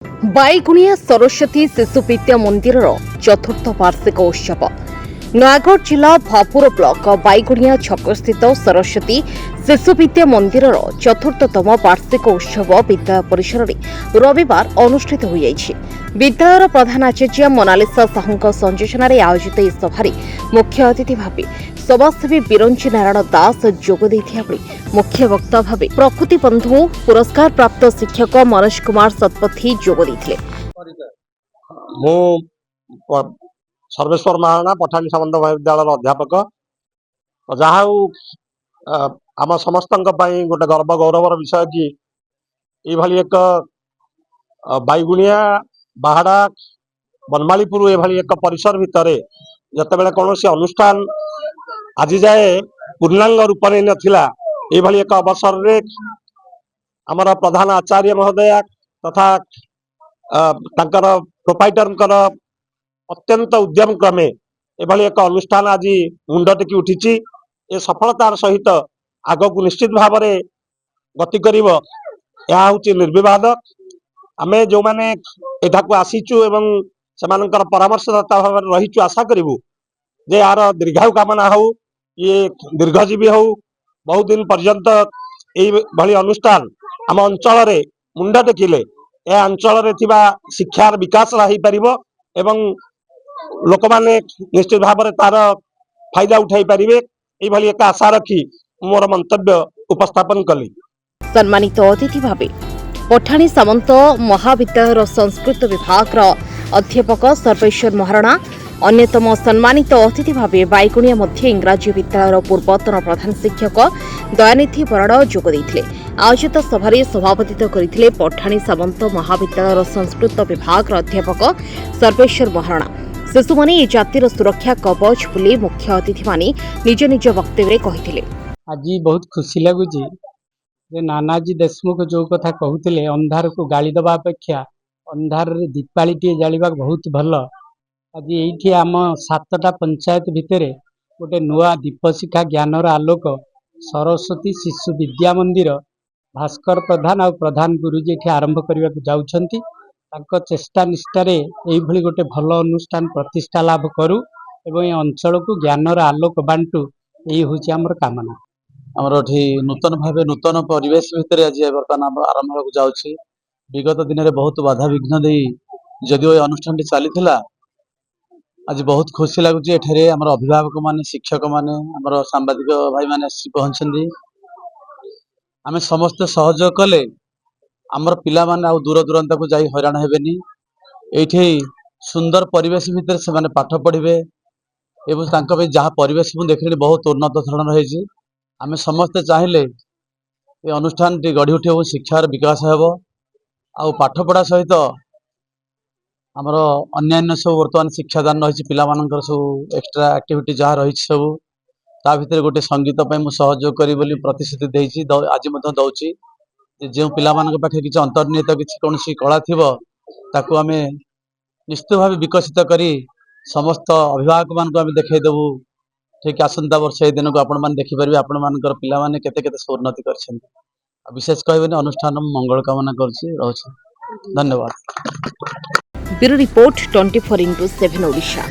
बाईगुणिया सरस्वती शिशु विद्या मंदिर चतुर्थ वार्षिक उत्सव नयागढ़ जिला भापुर ब्लॉक बाईगुणिया छक स्थित सरस्वती शिशु विद्या मंदिर चतुर्थतम वार्षिक उत्सव विद्यालय परिसर में रविवार अनुष्ठित हो जाइछि। विद्यालयर प्रधान आचार्य मोनालिसा साहू संयोजन आयोजित इस सभार मुख्य अतिथि भाव समाजसेवी बिरंची नारायण दास जोग मुख्य वक्ता भाव प्रकृति बंधु पुरस्कार प्राप्त शिक्षक मनोज कुमार सतपथी जोग देथिले। सर्वेश्वर महाराणा पठानी सामंत महाविद्यालय अध्यापक जहाँ आम समस्त गोटे गर्व गौरवर विषय कि ये एक बाईगुणिया बाहाड़ा बनमालीपुर ये एक परिसर भितर जिते कौन अनुष्ठान आज जाए पूर्णांग रूप नहीं नाला ये एक अवसर रे आमर प्रधान आचार्य महोदय तथा प्रोपाइटर अत्यंत उद्यम क्रमे एभली एक अनुष्ठान आज मुंड टेकी उठी ए सफलतार सहित आग को निश्चित भाव में गति कर निर्विवाद आमे जो माने एठा को आसीचु एवं सेमानकर परामर्शदाता भाव में रहीचु आशा करिवु जे यार दीर्घायु कामना हो ये दीर्घजीवी हो बहुत दिन पर्यंत यही अनुष्ठान आम अंचल रे मुंड टेकिले ए अंचल रे थिबा शिक्षार विकास हो पारिबो एवं लोक माने निश्चित भाव में तार फायदा उठाई पारिबे एभली एक आशा रखी मोर मंतव्य उपस्थापन कली। सम्मानित अतिथि भाव पठानी सामंत महाविद्यालय संस्कृत विभाग अध्यापक सर्वेश्वर महाराणा अन्यतम सम्मानित अतिथि भाव बाईगुणिया मध्य इंग्राजी विद्यालय पूर्वतन प्रधान शिक्षक दयानिधि बराड़ जोग देथिले। आयोजित सभारे सभापतित्व करथिले पठानी सामंत महाविद्यालय संस्कृत विभाग अध्यापक सर्वेश्वर महाराणा। शिशु माने ए जातिर सुरक्षा कवच बोली मुख्य अतिथि माने निज निज वक्तव्य कहिथिले। आज बहुत खुशी लगुची जे नानाजी देशमुख जो कथा कहते अंधार को गाली दबा अपेक्षा अंधार दीपाली टे जालिबा बहुत भल। आज ये आम 7टा पंचायत भितर गोटे नुआ दीपशिखा ज्ञानर आलोक सरस्वती शिशु विद्या मंदिर भास्कर प्रधान और प्रधान गुरुजी ये आरंभ करने को जाउछंती। तांको चेष्टा निष्ठारे एभली गोटे भल अनुष्ठान प्रतिष्ठा लाभ करू एवं ये अंचल को ज्ञानर आलोक बांटू यही हूँ आमर कामना। आमर नूतन भाव नूतन परिवेश भितर आज बर्तमान आरंभ हो जाउछि। विगत दिन में बहुत बाधा विघ्न दे जदिओ ये अनुष्ठान चली आज बहुत खुशी लगुच। एठारे आमर अभिभावक माने शिक्षक माने आमर सांबादिक भाई माने आसी पहुंचंदी आमे समस्त सहयोग कले आमर पिला माने आ दूर दूरांत को जाई हैरान हेबेनी। एठी सुंदर परिवेश भितर से माने पाठ पढ़िबे एवं तांका पे जहाँ परिवेश मु देखली बहुत उन्नत धरण रही। आमे समस्त चाहिए ये अनुष्ठान टी गढ़ी उठे शिक्षार विकास हेबो आ पाठ पढ़ा सहित आमर अन्यान्य सब वर्तमान शिक्षादान रही पिलामानंकर सब एक्स्ट्रा एक्टिविटी जहाँ रही सब ता भितर गोटे संगीत पे मु सहयोग करी बोली प्रतिश्रुति देछि आज मध्य दउछि जे पिलामानक पाखे किछि अंतर्निहित किछि कोनोसी कला थिबो ताकू आमे निश्चित भाव विकसित करी समस्त अभिभावक मान को आमे देखाई देबु। ठीक आसंता वर्ष ए दिन को आपण मान देखि परबे आपण मानकर पिला माने केते केते उन्नति करछन। विशेष कहबेनी अनुष्ठान मंगल कामना करछि रहछि। धन्यवाद। Bureau report 24x7 Odisha.